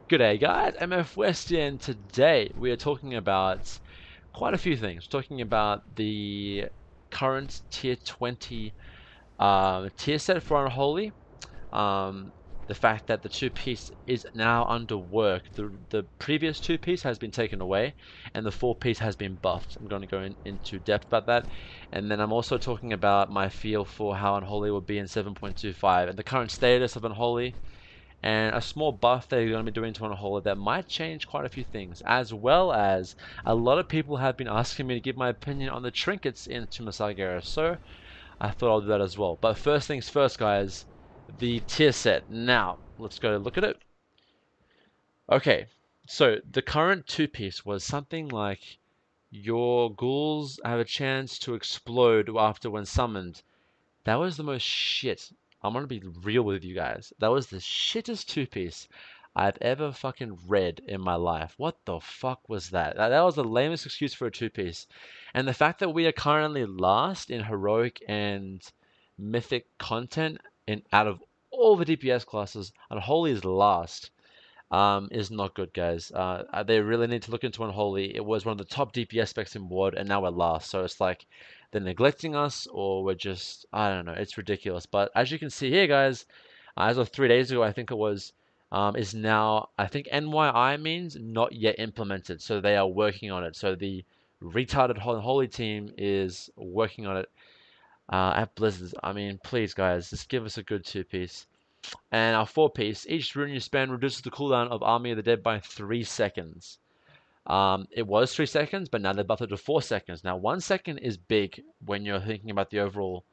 G'day guys, MFWest here, and today we are talking about quite a few things. We're talking about the current tier 20 tier set for Unholy, the fact that the two-piece is now under work. The previous two-piece has been taken away and the four-piece has been buffed. I'm going to go into depth about that, and then I'm also talking about my feel for how Unholy will be in 7.25 and the current status of Unholy, and a small buff they're going to be doing to Unholy that might change quite a few things, as well as a lot of people have been asking me to give my opinion on the trinkets in Peaaaaaaaaaaaace, so I thought I'll do that as well. But first things first, guys, the tier set. Now, let's go look at it. Okay, so the current two-piece was something like your ghouls have a chance to explode after when summoned. That was the most shit. I'm gonna be real with you guys. That was the shittest two-piece I've ever fucking read in my life. What the fuck was that? That was the lamest excuse for a two-piece. And the fact that we are currently last in heroic and mythic content out of all the DPS classes, Unholy is last, is not good, guys. They really need to look into Unholy. It was one of the top DPS specs in WoD, and now we're last. So it's like they're neglecting us, or we're just, I don't know. It's ridiculous. But as you can see here, guys, as of 3 days ago, I think it was, is now, I think NYI means not yet implemented. So they are working on it. So the retarded Unholy team is working on it at Blizzard. I mean, please, guys, just give us a good two-piece. And our four-piece, each rune you spend reduces the cooldown of Army of the Dead by 3 seconds. It was 3 seconds, but now they buffed it to 4 seconds. Now, 1 second is big when you're thinking about the overall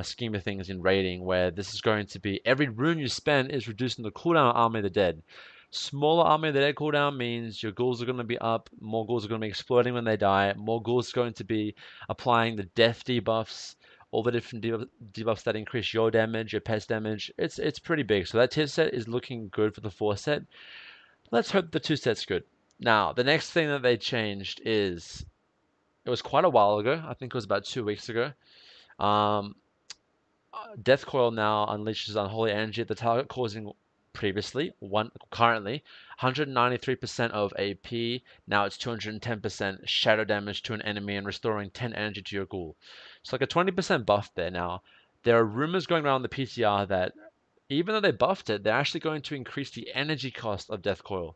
scheme of things in raiding, where this is going to be every rune you spend is reducing the cooldown of Army of the Dead. Smaller Army of the Dead cooldown means your ghouls are going to be up, more ghouls are going to be exploding when they die, more ghouls are going to be applying the death debuffs, all the different debuffs that increase your damage, your pet's damage. It's pretty big. So that tier set is looking good for the 4 set. Let's hope the 2 set's good. Now, the next thing that they changed is, it was quite a while ago. I think it was about 2 weeks ago. Deathcoil now unleashes unholy energy at the target, causing currently 193% of AP. Now it's 210% shadow damage to an enemy and restoring 10 energy to your ghoul. It's like a 20% buff there. Now, there are rumors going around the PTR that even though they buffed it, they're actually going to increase the energy cost of Deathcoil.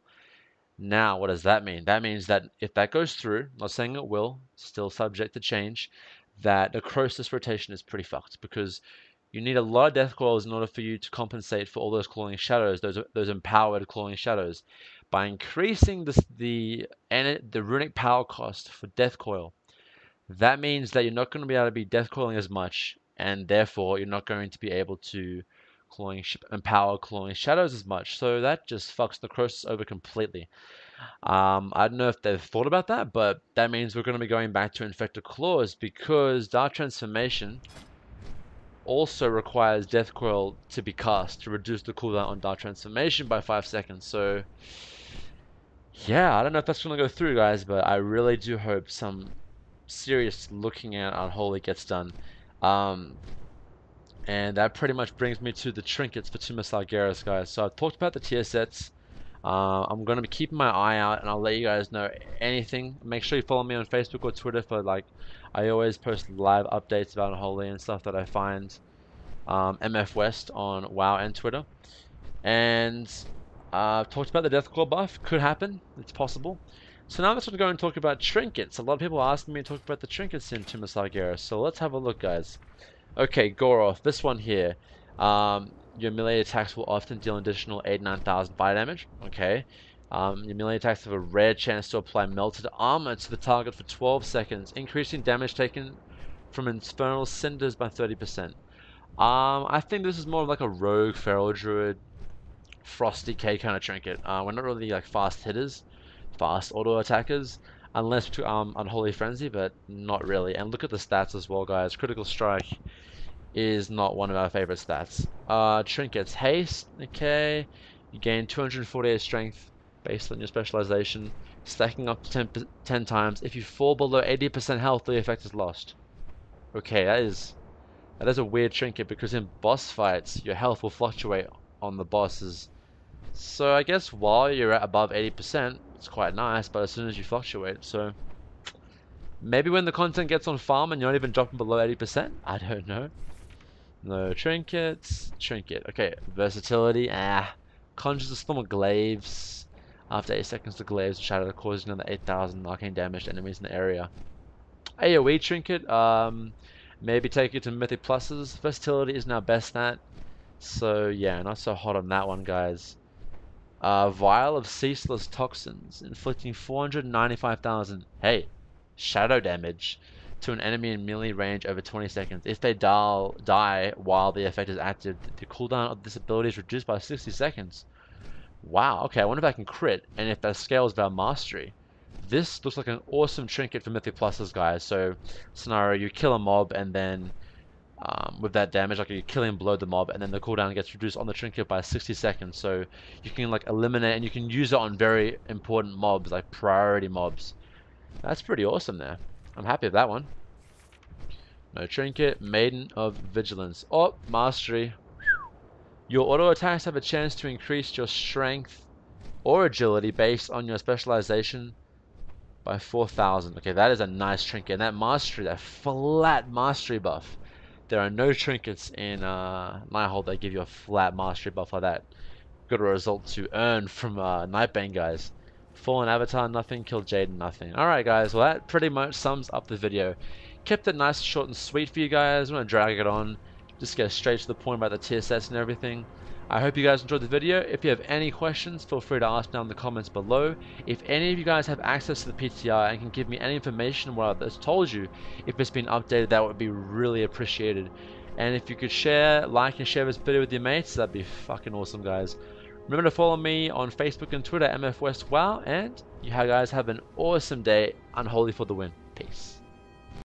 Now, what does that mean? That means that if that goes through, not saying it will, still subject to change, that the Croesus rotation is pretty fucked, because you need a lot of death coils in order for you to compensate for all those clawing shadows, those empowered clawing shadows. By increasing the runic power cost for death coil, that means that you're not going to be able to be death coiling as much, and therefore you're not going to be able to empower clawing shadows as much. So that just fucks the Croesus over completely. I don't know if they've thought about that, but that means we're going to be going back to Infected Claws, because Dark Transformation also requires Deathcoil to be cast to reduce the cooldown on Dark Transformation by 5 seconds. So yeah, I don't know if that's going to go through, guys, but I really do hope some serious looking at Unholy gets done. And that pretty much brings me to the trinkets for Peaaaaaaaaaaaace, guys. So I've talked about the tier sets. I'm going to be keeping my eye out, and I'll let you guys know anything. Make sure you follow me on Facebook or Twitter for, like, I always post live updates about Unholy and stuff that I find. MFWest on WoW and Twitter. And I've talked about the deathcoil buff. Could happen. It's possible. So now let's sort of go and talk about trinkets. A lot of people are asking me to talk about the trinkets in Peaaaaaaaaaace. So let's have a look, guys. Okay, Goroth. This one here. Your melee attacks will often deal an additional 89,000 fire damage. Okay. Your melee attacks have a rare chance to apply melted armor to the target for 12 seconds, increasing damage taken from infernal cinders by 30%. I think this is more of like a rogue feral druid, frosty K kind of trinket. We're not really like fast hitters, fast auto attackers, unless to Unholy Frenzy, but not really. And look at the stats as well, guys. Critical Strike is not one of our favorite stats. Trinkets, haste, okay. You gain 248 strength based on your specialization, stacking up to 10 times. If you fall below 80% health, the effect is lost. Okay, that is a weird trinket, because in boss fights, your health will fluctuate on the boss's So I guess while you're at above 80%, it's quite nice, but as soon as you fluctuate, so maybe when the content gets on farm and you're not even dropping below 80%, I don't know. No trinkets, trinket. Okay, versatility. Conjures a storm of glaives. After 8 seconds, the glaives shatter, causing another 8,000 arcane damage to enemies in the area. AoE trinket. Maybe take it to mythic pluses. Versatility is now best stat. So yeah, not so hot on that one, guys. Vial of ceaseless toxins, inflicting 495,000. Hey, shadow damage to an enemy in melee range over 20 seconds. If they die while the effect is active, the cooldown of this ability is reduced by 60 seconds. Wow, okay, I wonder if I can crit, and if that scales with our mastery. This looks like an awesome trinket for Mythic Pluses, guys. So, scenario, you kill a mob, and then with that damage, like you kill him below the mob, and then the cooldown gets reduced on the trinket by 60 seconds. So, you can like eliminate, and you can use it on very important mobs, like priority mobs. That's pretty awesome there. I'm happy with that one. No trinket, Maiden of Vigilance. Oh, mastery. Your auto attacks have a chance to increase your strength or agility based on your specialization by 4,000. Okay, that is a nice trinket. And that mastery, that flat mastery buff. There are no trinkets in Nighthold that give you a flat mastery buff like that. Good result to earn from Nightbane, guys. Fallen Avatar, nothing. Killed Jaden, nothing. Alright, guys. Well, that pretty much sums up the video. Kept it nice, short, and sweet for you guys. I'm going to drag it on. Just get straight to the point about the tier sets and everything. I hope you guys enjoyed the video. If you have any questions, feel free to ask down in the comments below. If any of you guys have access to the PTR and can give me any information on what I've told you, if it's been updated, that would be really appreciated. And if you could share, like, and share this video with your mates, that'd be fucking awesome, guys. Remember to follow me on Facebook and Twitter, MFWest WoW, and you guys have an awesome day. Unholy for the win. Peace.